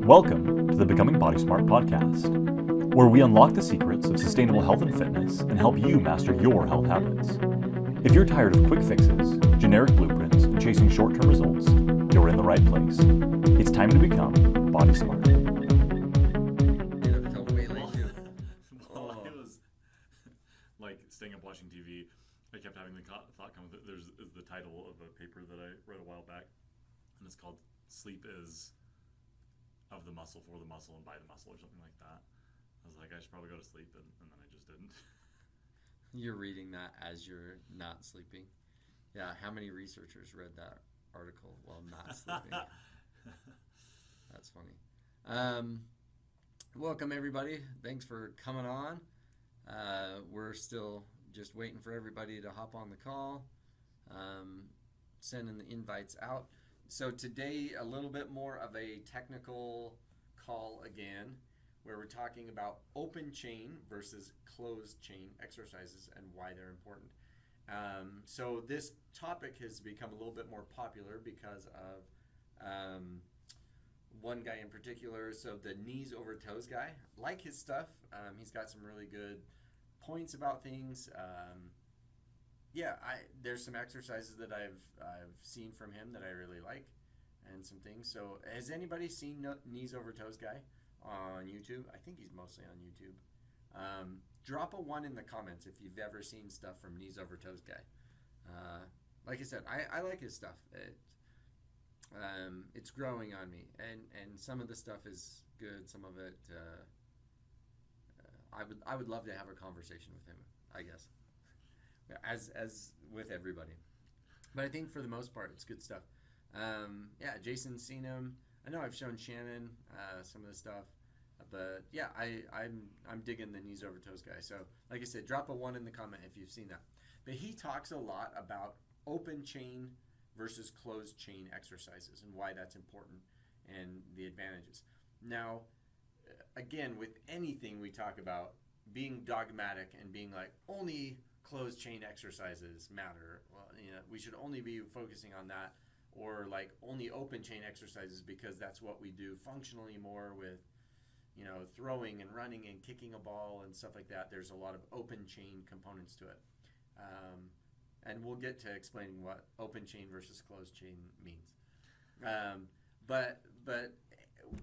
Welcome to the Becoming Body Smart podcast, where we unlock the secrets of sustainable health and fitness and help you master your health habits. If you're tired of quick fixes, generic blueprints, and chasing short-term results, you're in the right place. It's time to become Body Smart. Well, I was like staying up watching TV. I kept having the thought come. There's the title of a paper that I read a while back, and it's called "Sleep is of the muscle, for the muscle, and by the muscle," or something like that. I was like, I should probably go to sleep, and then I just didn't. You're reading that as you're not sleeping. Yeah, how many researchers read that article while not sleeping? That's funny. Welcome, everybody. Thanks for coming on. We're still just waiting for everybody to hop on the call, sending the invites out. So today, a little bit more of a technical call again, where we're talking about open chain versus closed chain exercises and why they're important. So this topic has become a little bit more popular because of one guy in particular. So the knees over toes guy, like his stuff. He's got some really good points about things. There's some exercises that I've seen from him that I really like, and some things. So has anybody seen Knees Over Toes guy on YouTube? I think he's mostly on YouTube. Drop a 1 in the comments if you've ever seen stuff from Knees Over Toes guy. Like I said, I like his stuff. It's growing on me, and some of the stuff is good. Some of it, I would love to have a conversation with him, I guess, as with everybody. But I think for the most part, it's good stuff. Jason's seen him. I know I've shown Shannon some of the stuff, but yeah, I'm digging the Knees Over Toes guy. So like I said, drop a 1 in the comment if you've seen that. But he talks a lot about open chain versus closed chain exercises and why that's important and the advantages. Now, again, with anything we talk about, being dogmatic and being like only closed chain exercises matter. Well, we should only be focusing on that, or like only open chain exercises because that's what we do functionally more with, throwing and running and kicking a ball and stuff like that. There's a lot of open chain components to it. And we'll get to explaining what open chain versus closed chain means. But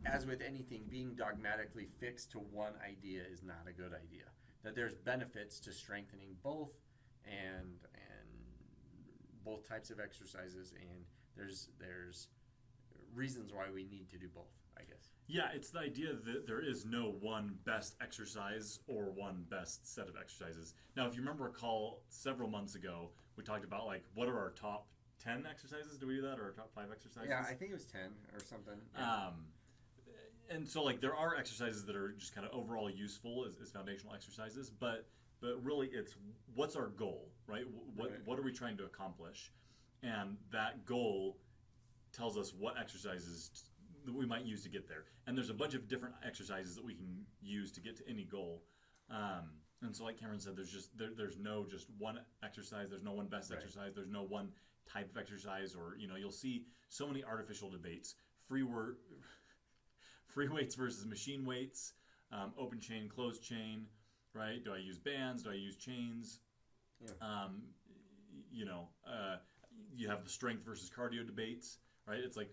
as with anything, being dogmatically fixed to one idea is not a good idea. That there's benefits to strengthening both and both types of exercises, and there's reasons why we need to do both, I guess. Yeah, it's the idea that there is no one best exercise or one best set of exercises. Now, if you remember a call several months ago, we talked about like what are our top 10 exercises? Do we do that, or our top 5 exercises? Yeah, I think it was 10 or something. Yeah. And so like there are exercises that are just kind of overall useful as foundational exercises, but really it's what's our goal, right? What are we trying to accomplish? And that goal tells us what exercises that we might use to get there. And there's a bunch of different exercises that we can use to get to any goal. And so like Cameron said, there's no just one exercise, there's no one best exercise, there's no one type of exercise, or you'll see so many artificial debates. Free weights versus machine weights, open chain, closed chain, right? Do I use bands? Do I use chains? Yeah. You have the strength versus cardio debates, right? It's like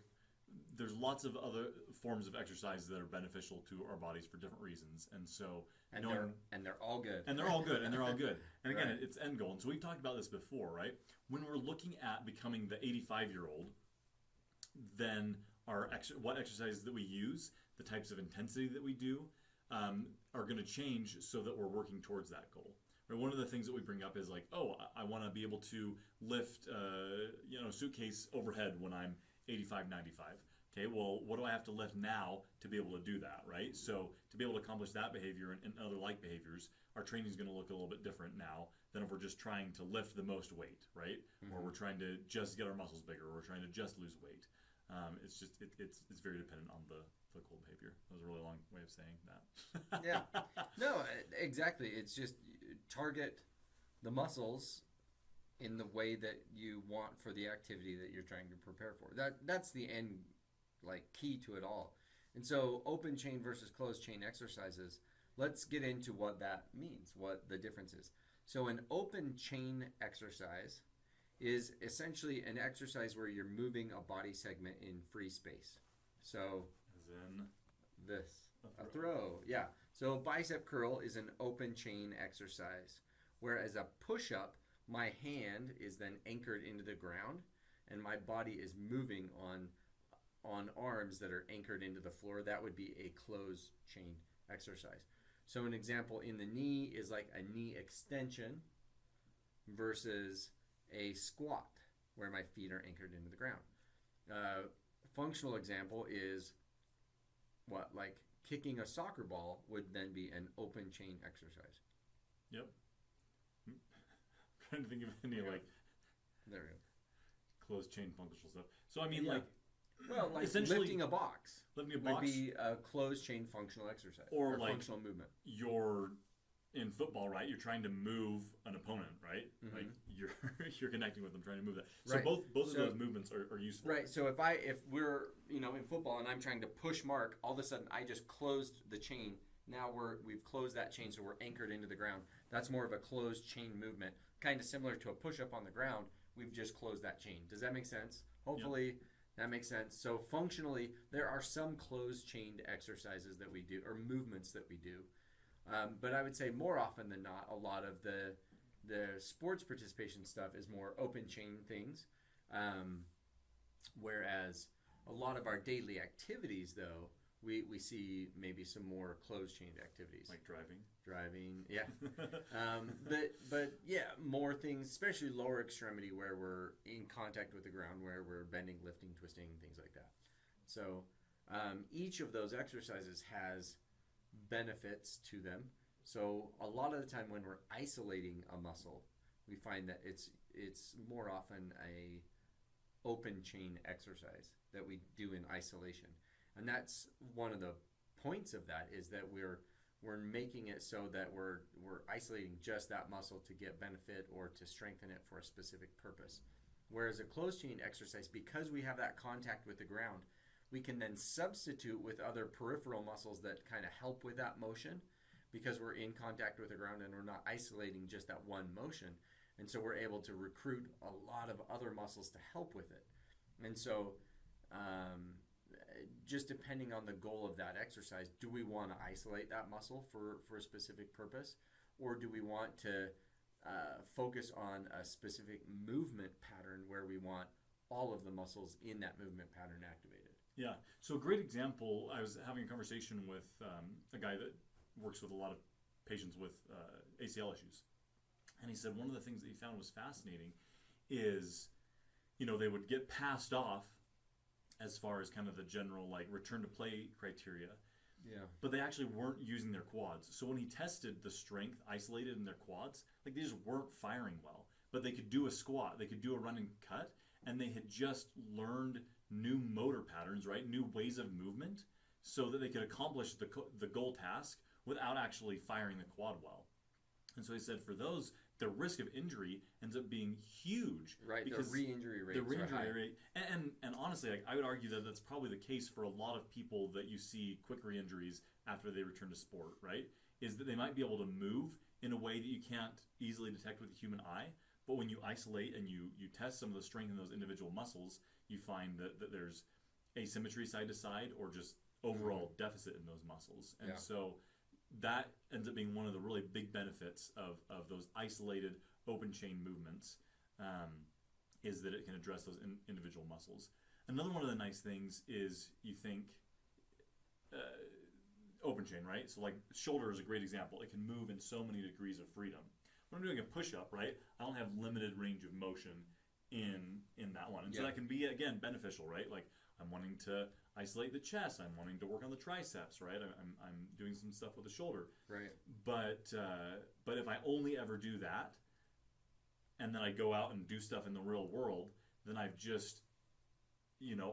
there's lots of other forms of exercise that are beneficial to our bodies for different reasons, and so they're all good. And they're all good. And again, Right. It's end goal. And so we've talked about this before, right? When we're looking at becoming the 85-year-old, then what exercises that we use, the types of intensity that we do, are going to change so that we're working towards that goal. Right? One of the things that we bring up is like, I want to be able to lift, a suitcase overhead when I'm 85, 95. Okay, well, what do I have to lift now to be able to do that, right? So to be able to accomplish that behavior and other like behaviors, our training is going to look a little bit different now than if we're just trying to lift the most weight, right? Mm-hmm. Or we're trying to just get our muscles bigger, or we're trying to just lose weight. It's very dependent on the goal behavior. That was a really long way of saying that. Yeah. No, exactly. It's just target the muscles in the way that you want for the activity that you're trying to prepare for. That's the end, like, key to it all. And so open chain versus closed chain exercises, let's get into what that means, what the difference is. So an open chain exercise is essentially an exercise where you're moving a body segment in free space. So As in this, a throw, yeah. So a bicep curl is an open chain exercise, whereas a push-up, my hand is then anchored into the ground and my body is moving on arms that are anchored into the floor. That would be a closed chain exercise. So an example in the knee is like a knee extension versus a squat where my feet are anchored into the ground. Functional example is what, like kicking a soccer ball would then be an open chain exercise. Yep. I'm trying to think of any like there we go. closed chain functional stuff. So I mean, like, well, like essentially lifting a box. Lifting a would box be a closed chain functional exercise or like functional movement. You're in football, right? You're trying to move an opponent, right? Mm-hmm. Like you're connecting with them, trying to move that. So Right. both of those movements are useful. Right. So if we're in football and I'm trying to push Mark, all of a sudden I just closed the chain. Now we've closed that chain, so we're anchored into the ground. That's more of a closed chain movement, kind of similar to a push-up on the ground. We've just closed that chain. Does that make sense? Hopefully that makes sense. So functionally, there are some closed chained exercises that we do, or movements that we do. But I would say more often than not, a lot of the sports participation stuff is more open chain things. Whereas a lot of our daily activities, though, we see maybe some more closed chained activities. Like driving, yeah. But yeah, more things, especially lower extremity where we're in contact with the ground, where we're bending, lifting, twisting, things like that. So each of those exercises has benefits to them. So a lot of the time when we're isolating a muscle, we find that it's more often a open chain exercise that we do in isolation. And that's one of the points of that, is that we're making it so that we're isolating just that muscle to get benefit or to strengthen it for a specific purpose. Whereas a closed chain exercise, because we have that contact with the ground, we can then substitute with other peripheral muscles that kind of help with that motion, because we're in contact with the ground and we're not isolating just that one motion. And so we're able to recruit a lot of other muscles to help with it. And so just depending on the goal of that exercise, do we want to isolate that muscle for a specific purpose, or do we want to focus on a specific movement pattern where we want all of the muscles in that movement pattern activated? Yeah. So a great example, I was having a conversation with a guy that works with a lot of patients with ACL issues. And he said one of the things that he found was fascinating is, they would get passed off as far as kind of the general like return to play criteria. Yeah. But they actually weren't using their quads. So when he tested the strength isolated in their quads, like they just weren't firing well. But they could do a squat, they could do a running cut, and they had just learned new motor patterns, right? New ways of movement, so that they could accomplish the goal task without actually firing the quad well. And so he said for those, the risk of injury ends up being huge. Right, because the re-injury rates are high. Rate, and honestly, like, I would argue that that's probably the case for a lot of people that you see quick re-injuries after they return to sport, right? Is that they might be able to move in a way that you can't easily detect with the human eye, but when you isolate and you test some of the strength in those individual muscles, you find that there's asymmetry side to side or just overall deficit in those muscles. And so that ends up being one of the really big benefits of those isolated open chain movements, is that it can address those individual muscles. Another one of the nice things is you think open chain, right? So like shoulder is a great example. It can move in so many degrees of freedom. When I'm doing a push-up, right, I don't have limited range of motion in that one. And so that can be, again, beneficial, right? Like I'm wanting to isolate the chest. I'm wanting to work on the triceps, right? I'm doing some stuff with the shoulder. Right. But if I only ever do that, and then I go out and do stuff in the real world, then I've just,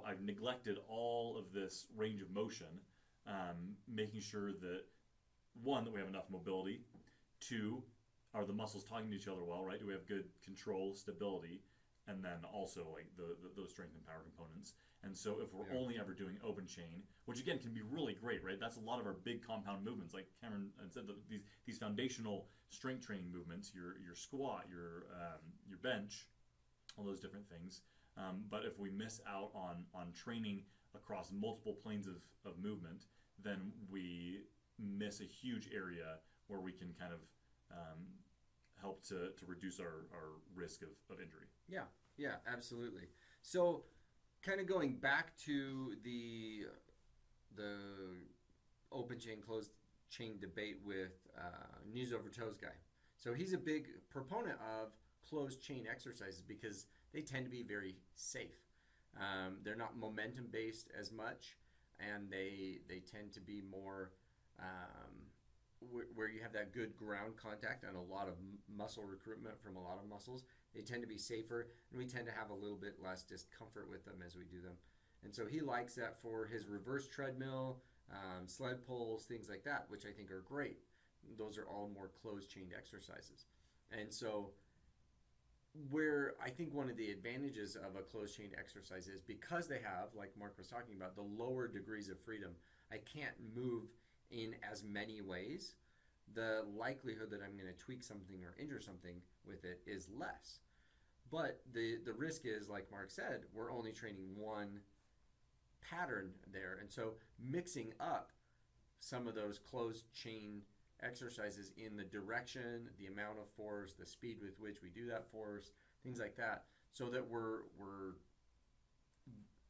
I've neglected all of this range of motion, making sure that, one, that we have enough mobility, two, are the muscles talking to each other well, right? Do we have good control, stability? and then also like those strength and power components. And so if we're only ever doing open chain, which again can be really great, right? That's a lot of our big compound movements. Like Cameron said, these foundational strength training movements, your squat, your bench, all those different things. But if we miss out on training across multiple planes of movement, then we miss a huge area where we can kind of help to reduce our risk of injury. Yeah, absolutely. So kind of going back to the open chain, closed chain debate with knees over toes guy. So he's a big proponent of closed chain exercises because they tend to be very safe. They're not momentum based as much, and they tend to be more where you have that good ground contact and a lot of muscle recruitment from a lot of muscles. They tend to be safer, and we tend to have a little bit less discomfort with them as we do them. And so he likes that for his reverse treadmill, sled pulls, things like that, which I think are great. Those are all more closed-chained exercises. And so where I think one of the advantages of a closed-chained exercise is because they have, like Marc was talking about, the lower degrees of freedom, I can't move in as many ways. The likelihood that I'm going to tweak something or injure something with it is less. But the risk is, like Marc said, we're only training one pattern there. And so mixing up some of those closed chain exercises in the direction, the amount of force, the speed with which we do that force, things like that, so that we're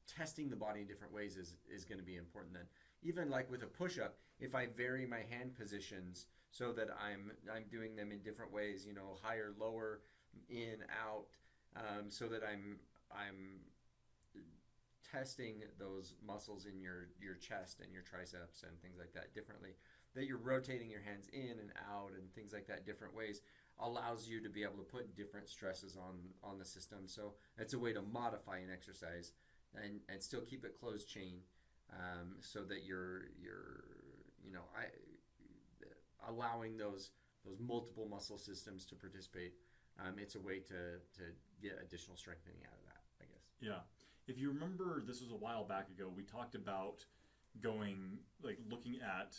testing the body in different ways is going to be important then. Even like with a push-up, if I vary my hand positions so that I'm doing them in different ways, higher, lower, in, out, so that I'm testing those muscles in your chest and your triceps and things like that differently, that you're rotating your hands in and out and things like that different ways, allows you to be able to put different stresses on the system. So it's a way to modify an exercise and still keep it closed chain, so that you're allowing those multiple muscle systems to participate. It's a way to get additional strengthening out of that, I guess. Yeah. If you remember, this was a while back ago, we talked about looking at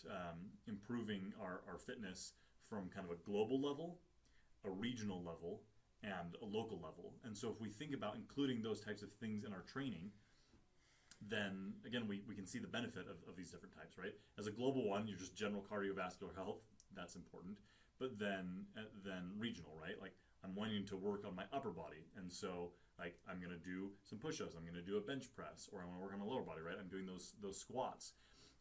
improving our fitness from kind of a global level, a regional level, and a local level. And so if we think about including those types of things in our training, then again, we can see the benefit of these different types, right? As a global one, you're just general cardiovascular health. That's important. But then regional, right? Like I'm wanting to work on my upper body. And so like I'm going to do some push-ups. I'm going to do a bench press, or I want to work on my lower body, right? I'm doing those squats.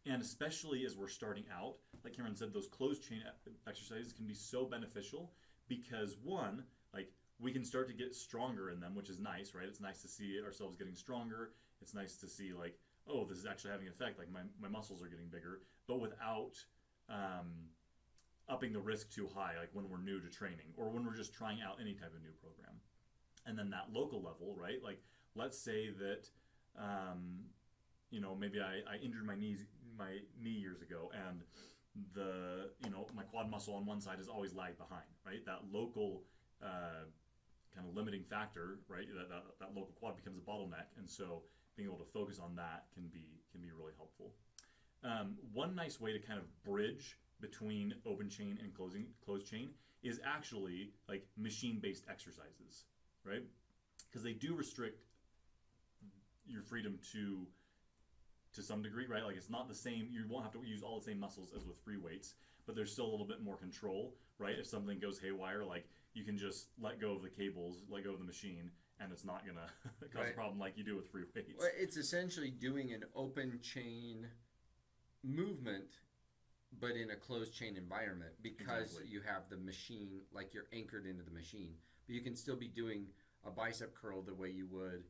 And especially as we're starting out, like Cameron said, those closed chain exercises can be so beneficial because one, like we can start to get stronger in them, which is nice, right? It's nice to see ourselves getting stronger. It's nice to see like, oh, this is actually having an effect. Like my muscles are getting bigger, but without upping the risk too high, like when we're new to training or when we're just trying out any type of new program. And then that local level, right? Like let's say that, maybe I injured my knee years ago, and my quad muscle on one side has always lagged behind, right? That local kind of limiting factor, right? That local quad becomes a bottleneck, and so being able to focus on that can be really helpful. One nice way to kind of bridge between open chain and closed chain is actually like machine-based exercises, right? Because they do restrict your freedom to some degree, right? Like it's not the same, you won't have to use all the same muscles as with free weights, but there's still a little bit more control, right? If something goes haywire, like you can just let go of the cables, let go of the machine, and it's not gonna cause a problem like you do with free weights. Well, it's essentially doing an open chain movement, but in a closed chain environment, because you have the machine, like you're anchored into the machine, but you can still be doing a bicep curl the way you would,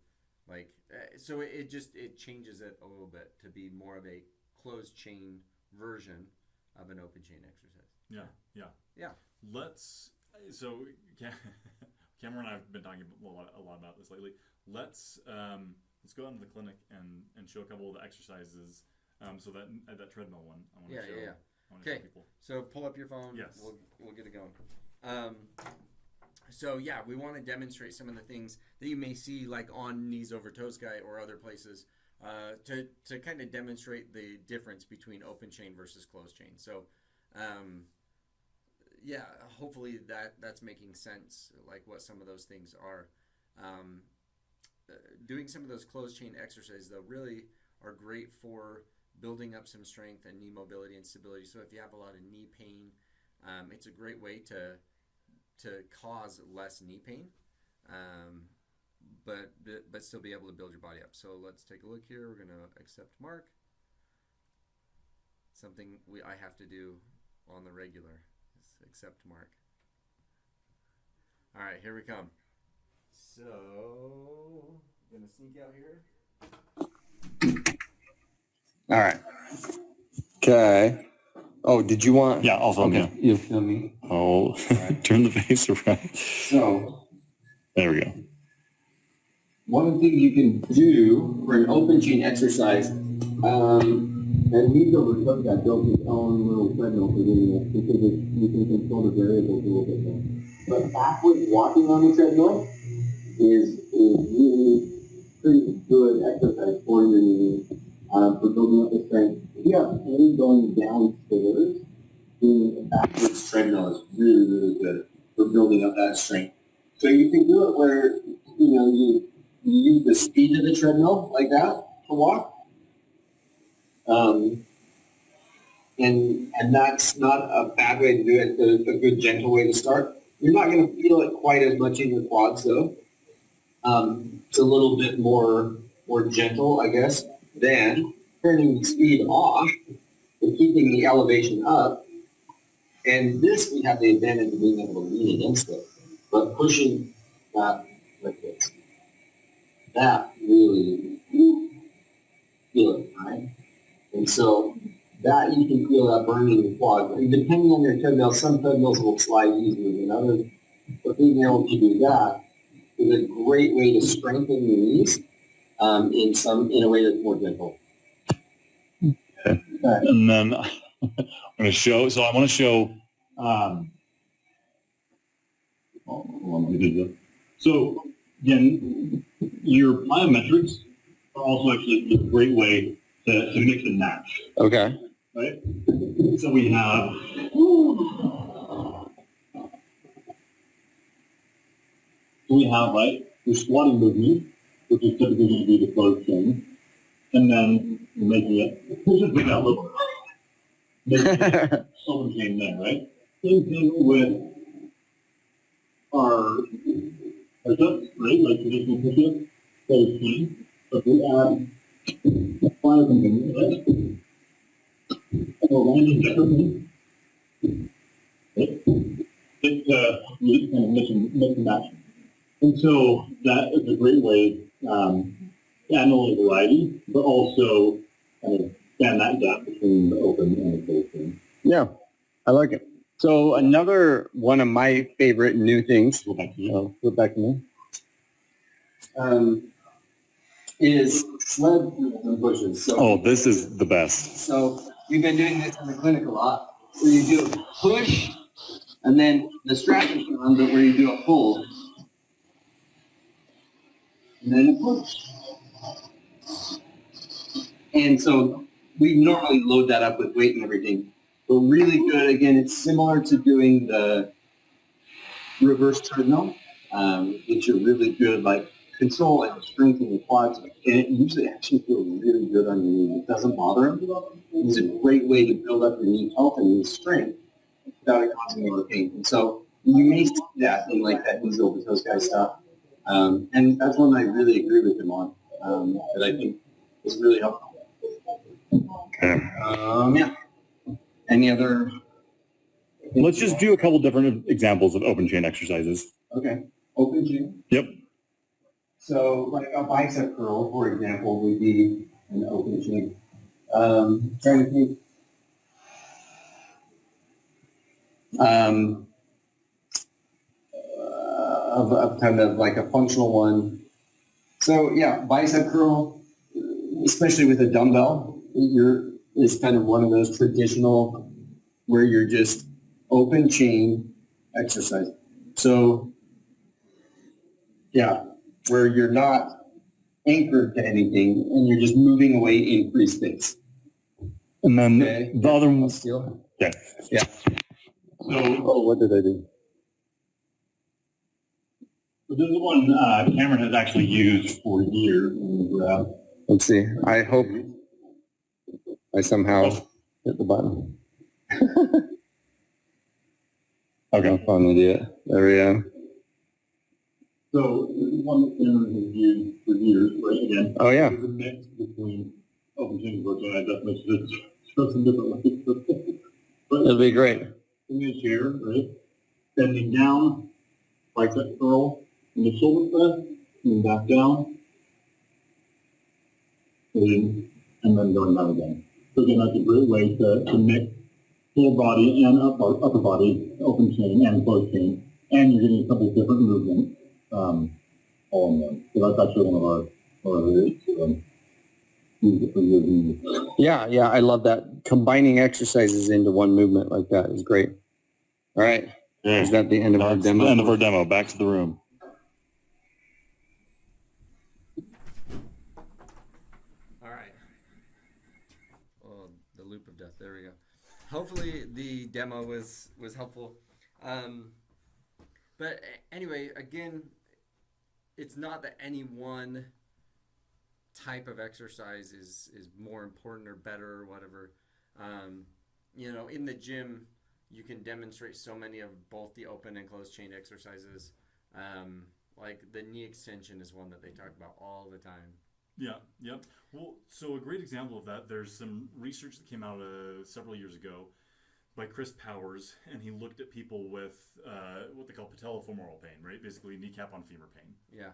like, so it changes it a little bit to be more of a closed chain version of an open chain exercise. Yeah. Cameron and I have been talking a lot about this lately. Let's go out into the clinic and show a couple of the exercises. So that treadmill one, I want to show. Yeah. Okay. So pull up your phone. Yes. We'll get it going. So yeah, we want to demonstrate some of the things that you may see like on Knees Over Toes Guy or other places to kind of demonstrate the difference between open chain versus closed chain. So yeah, hopefully that's making sense, like what some of those things are. Doing some of those closed chain exercises though really are great for building up some strength and knee mobility and stability. So if you have a lot of knee pain, it's a great way to cause less knee pain, but still be able to build your body up. So let's take a look here. We're gonna accept Mark. Something I have to do on the regular is accept Mark. All right, here we come. So I'm gonna sneak out here. All right. Okay. Oh, did you want? Yeah, I'll film okay. You film me. I'll right. turn the face around. So There we go. one thing you can do for an open chain exercise, and Knees Over Toes Guy built his own little treadmill for doing this because you can control the variables a little bit more. But backwards walking on the treadmill is really pretty good exercise for your knees, for building up the strength. If you have pain going downstairs, doing a backwards treadmill is really, really good for building up that strength. So you can do it where, you use the speed of the treadmill like that to walk. And that's not a bad way to do it. It's a good, gentle way to start. You're not going to feel it quite as much in your quads, though. It's a little bit more gentle, I guess, than turning the speed off and keeping the elevation up. And this, we have the advantage of being able to lean against it, but pushing that like this. That really feel it, right? And so that you can feel that burning in the quad. And depending on your treadmill, some treadmills will slide easier than others. But being able to do that is a great way to strengthen your knees in a way that's more gentle. Okay. And then I'm going to show. So I want to show. So again, your plyometrics are also actually a great way to mix and match. Okay. Right. So we have. Right, your squatting movement, which is typically going to be the closed chain, and then you're making it, just make that look, open chain there, right? Same thing with our push-ups, right, like traditional push-ups, closed chain, but we add 5 components, right? So random differently, right? It's really kind of mix and match. And so that is a great way to add not only variety, but also kind of span that gap between the open and the closed chain. Yeah, I like it. So another one of my favorite new things, Go back to you. flip back to me, is sled and pushes. So, This is the best. So we've been doing this in the clinic a lot, where you do a push, and then the strap is on, but where you do a pull. And then a push. And so we normally load that up with weight and everything. But really good, again, it's similar to doing the reverse treadmill. It's a really good control and strength in the quads. And it usually actually feels really good on your knee. It doesn't bother them. It's a great way to build up your knee health and knee strength without it causing a lot of pain. And so you may see that in that Knees Over Toes Guy stuff. And that's one I really agree with him on, that I think is really helpful. Okay. Yeah. Any other? Let's just do a couple different examples of open chain exercises. Okay. Open chain. Yep. So a bicep curl, for example, would be an open chain. Trying to think. Of kind of like a functional one. So yeah, bicep curl, especially with a dumbbell, is kind of one of those traditional where you're just open chain exercise. So Yeah, where you're not anchored to anything and you're just moving away in free space. And then Okay. the other one, Steel. yeah. Yeah. So what did I do? this is one Cameron has actually used for years. Let's see. I hope I somehow hit the button. Okay. I'm fun idiot. There we go. So this is one that Cameron has used for years, right? Again, Oh yeah. it's a mix between open chain and closed chain. I definitely should show some different ways. But It'll be great. in the chair, right? Bending down, bicep curl, and the shoulder press, and back down, and then going down again. So again, that's a great way to mix full body and upper body, open chain and closed chain, and you're getting a couple of different movements all in one. So that's actually one of our use it for years and years. Yeah, I love that. Combining exercises into one movement like that is great. All right. Yeah. Is that the end of our That's demo? the end of our demo. Back to the room. All right. Oh, the loop of death. There we go. Hopefully the demo was helpful. But anyway, again, it's not that any one type of exercise is more important or better or whatever. In the gym, you can demonstrate so many of both the open and closed chain exercises. Like the knee extension is one that they talk about all the time. Yeah, yep. Well, so a great example of that, there's some research that came out several years ago by Chris Powers, and he looked at people with what they call patellofemoral pain, right? Basically kneecap on femur pain. Yeah.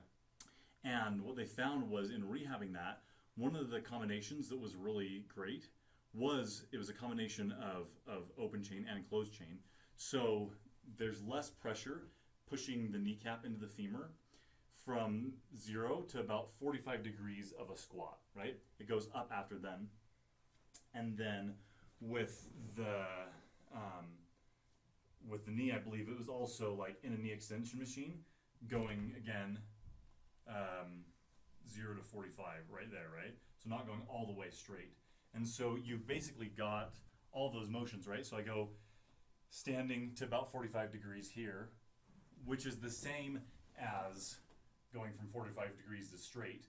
And what they found was in rehabbing that, one of the combinations that was really great was it was a combination of open chain and closed chain. So there's less pressure pushing the kneecap into the femur from 0 to about 45 degrees of a squat, right? It goes up after then. And then with the knee, I believe it was also like in a knee extension machine going again 0 to 45 right there, right? So not going all the way straight. And so you've basically got all those motions, right? So I go standing to about 45 degrees here, which is the same as going from 45 degrees to straight.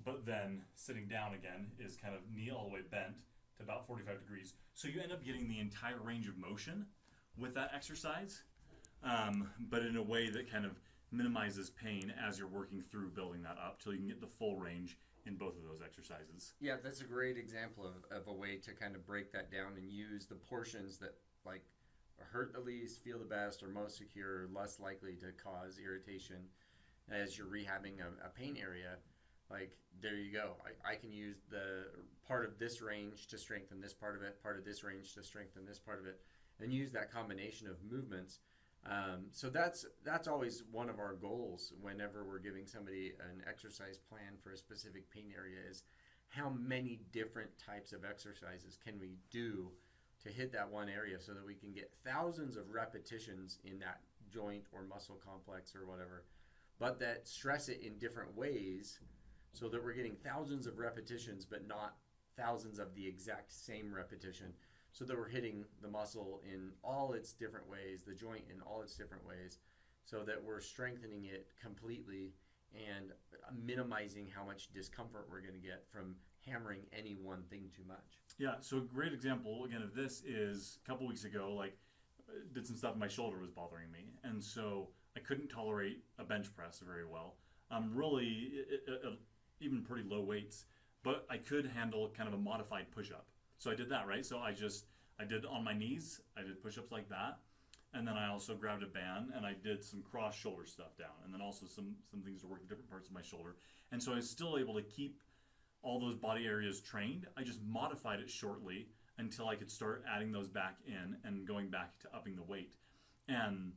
But then sitting down again is kind of knee all the way bent to about 45 degrees. So you end up getting the entire range of motion with that exercise, but in a way that kind of minimizes pain as you're working through building that up till you can get the full range in both of those exercises. Yeah, that's a great example of a way to kind of break that down and use the portions that like hurt the least, feel the best, or most secure, less likely to cause irritation as you're rehabbing a pain area. Like, there you go. I can use the part of this range to strengthen this part of it, part of this range to strengthen this part of it, and use that combination of movements. So that's always one of our goals whenever we're giving somebody an exercise plan for a specific pain area is how many different types of exercises can we do to hit that one area so that we can get thousands of repetitions in that joint or muscle complex or whatever, but that stress it in different ways so that we're getting thousands of repetitions but not thousands of the exact same repetition, so that we're hitting the muscle in all its different ways, the joint in all its different ways, so that we're strengthening it completely and minimizing how much discomfort we're going to get from hammering any one thing too much. Yeah, so a great example, again, of this is a couple weeks ago, like, did some stuff, my shoulder was bothering me, and so I couldn't tolerate a bench press very well. Really, even pretty low weights, but I could handle kind of a modified push-up. So I did that, right? So I did on my knees, I did push-ups like that, and then I also grabbed a band and I did some cross shoulder stuff down, and then also some things to work in different parts of my shoulder. And so I was still able to keep all those body areas trained. I just modified it shortly until I could start adding those back in and going back to upping the weight. And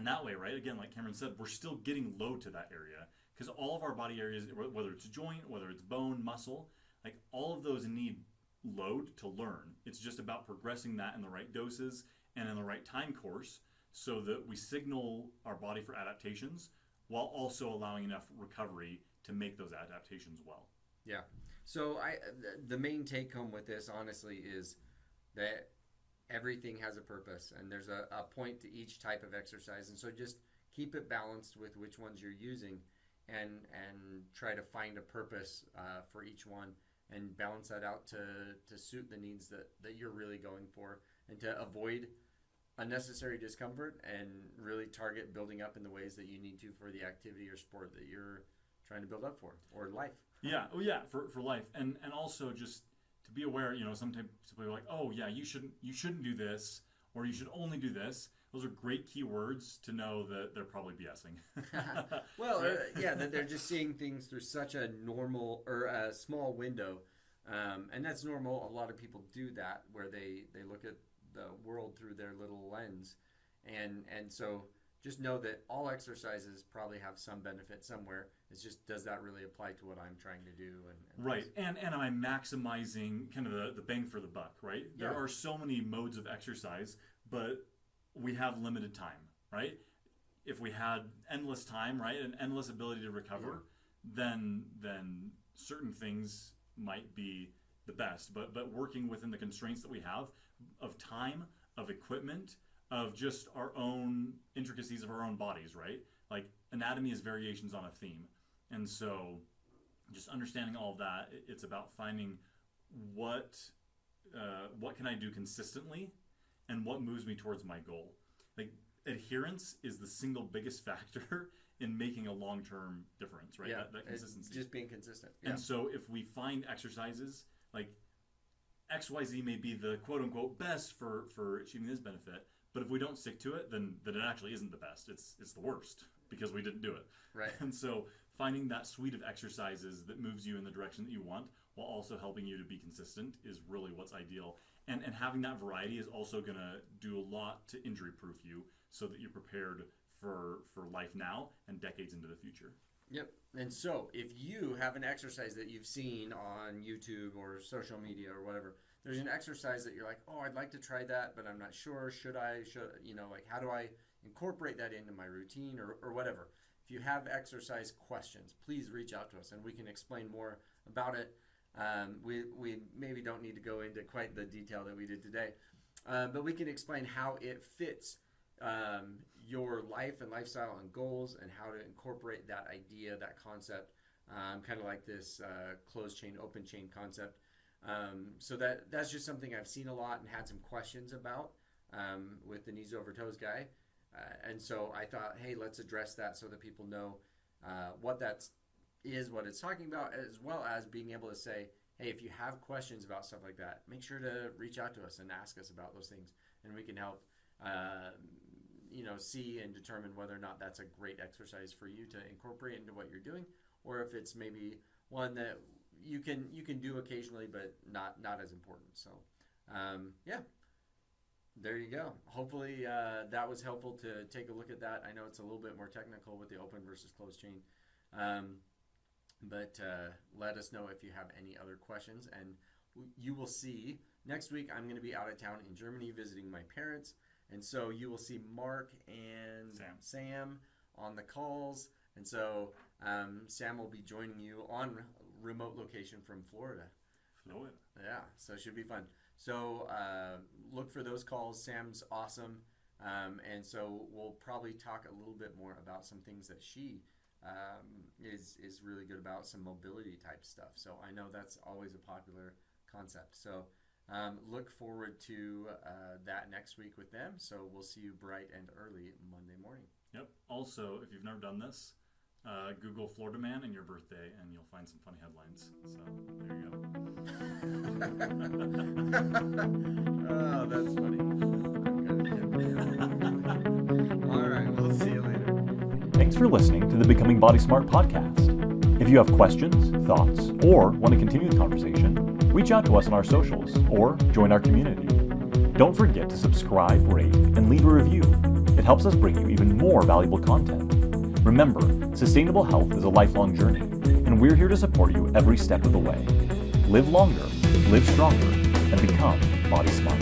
that way, right, again, like Cameron said, we're still getting low to that area because all of our body areas, whether it's joint, whether it's bone, muscle, like all of those need load to learn. It's just about progressing that in the right doses and in the right time course so that we signal our body for adaptations while also allowing enough recovery to make those adaptations well. Yeah. So the main take home with this, honestly, is that everything has a purpose, and there's a point to each type of exercise. And so just keep it balanced with which ones you're using, and try to find a purpose for each one, and balance that out to suit the needs that you're really going for, and to avoid unnecessary discomfort and really target building up in the ways that you need to for the activity or sport that you're trying to build up for, or life. Yeah, for life, and also just to be aware. Sometimes people are like, oh yeah, you shouldn't do this, or you should only do this. Those are great keywords to know that they're probably BSing. Well, that they're just seeing things through such a normal or a small window, and that's normal. A lot of people do that, where they look at the world through their little lens, and so just know that all exercises probably have some benefit somewhere. It's just, does that really apply to what I'm trying to do? And right, and am I maximizing kind of the bang for the buck, right? Yeah. There are so many modes of exercise, but we have limited time, right? If we had endless time, right, and endless ability to recover, then certain things might be the best. But working within the constraints that we have of time, of equipment, of just our own intricacies of our own bodies, right? Like, anatomy is variations on a theme. And so just understanding all of that, it's about finding what can I do consistently, and what moves me towards my goal. Like, adherence is the single biggest factor in making a long-term difference, right? Yeah, that consistency. Just being consistent. Yeah. And so if we find exercises like XYZ may be the quote-unquote best for achieving this benefit, but if we don't stick to it, then it actually isn't the best. It's the worst, because we didn't do it. Right. And so finding that suite of exercises that moves you in the direction that you want, while also helping you to be consistent, is really what's ideal. And having that variety is also going to do a lot to injury-proof you, so that you're prepared for life now and decades into the future. Yep. And so if you have an exercise that you've seen on YouTube or social media or whatever, there's an exercise that you're like, oh, I'd like to try that, but I'm not sure. Should how do I incorporate that into my routine or whatever? If you have exercise questions, please reach out to us and we can explain more about it. We maybe don't need to go into quite the detail that we did today, but we can explain how it fits your life and lifestyle and goals, and how to incorporate that idea, that concept, kind of like this closed chain, open chain concept. So that's just something I've seen a lot and had some questions about with the knees over toes guy. And so I thought, hey, let's address that so that people know what that is, what it's talking about, as well as being able to say, hey, if you have questions about stuff like that, make sure to reach out to us and ask us about those things, and we can help see and determine whether or not that's a great exercise for you to incorporate into what you're doing, or if it's maybe one that you can do occasionally, but not as important. So there you go. Hopefully that was helpful to take a look at that. I know it's a little bit more technical with the open versus closed chain, but let us know if you have any other questions, and you will see next week I'm going to be out of town in Germany visiting my parents. And so you will see Mark and Sam on the calls. And so Sam will be joining you on remote location from Florida. Yeah, so it should be fun. So look for those calls. Sam's awesome. And so we'll probably talk a little bit more about some things that she is really good about, some mobility type stuff. So I know that's always a popular concept. So look forward to that next week with them. So we'll see you bright and early Monday morning. Yep. Also, if you've never done this, Google Florida Man and your birthday, and you'll find some funny headlines. So there you go. Oh, that's funny. All right. We'll see you later. Thanks for listening to the Becoming Body Smart podcast. If you have questions, thoughts, or want to continue the conversation, reach out to us on our socials or join our community. Don't forget to subscribe, rate, and leave a review. It helps us bring you even more valuable content. Remember, sustainable health is a lifelong journey, and we're here to support you every step of the way. Live longer, live stronger, and become body smart.